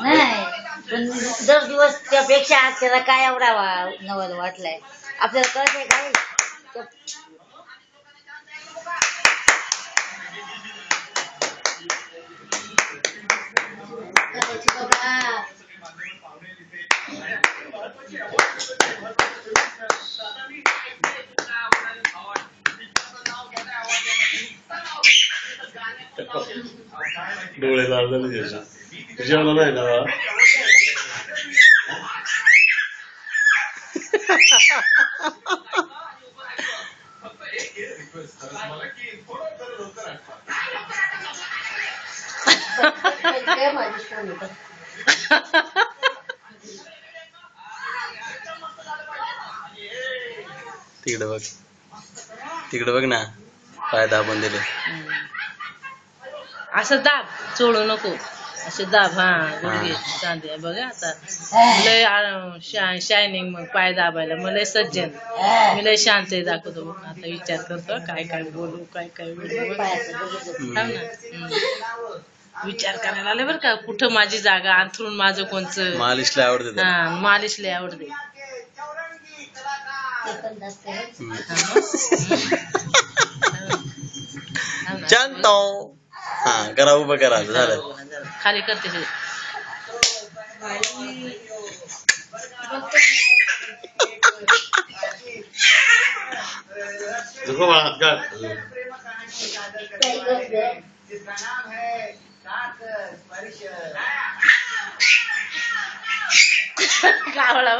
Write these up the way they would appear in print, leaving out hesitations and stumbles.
नाही पण दर दिवस त्यापेक्षा आज त्याला काय एवढा नवल वाटलाय आपल्याला कळतंय काय डोळे लाल झाले त्याचे जेवला नाही ना तिकडे बघ ना पाय दाबून दिले असं दाब सोडू नको असे दाब हा गुडघे चांदी बघा आता लय शायनिंग मग पाय दाबायला मग लय सज्जन मी लय शांत दाखवतो बघ आता विचार करतो काय काय बोलू काय काय बोलू ना विचार करायला आले बरं का कुठं माझी जागा अंथरून माझं कोणचं मालिश लय आवडते हा मालिश लय आवडते चांतो हा करा उभं करा झालं खाली करते देखो बात का गावला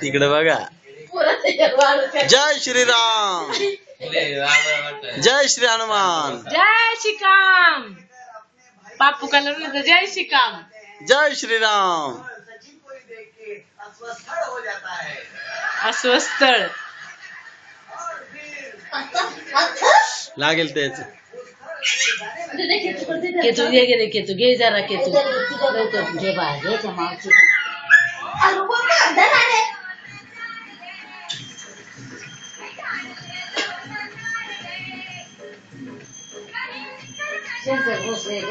तिकडे बघा जय श्रीराम जय श्री हनुमान जय श्रीराम पापू का जय श्रीराम जय श्रीराम अस्वस्थळ लागेल तेच केतू घे गे केतू घे जरा केतू घे बा घे मावशी शंकर भोसले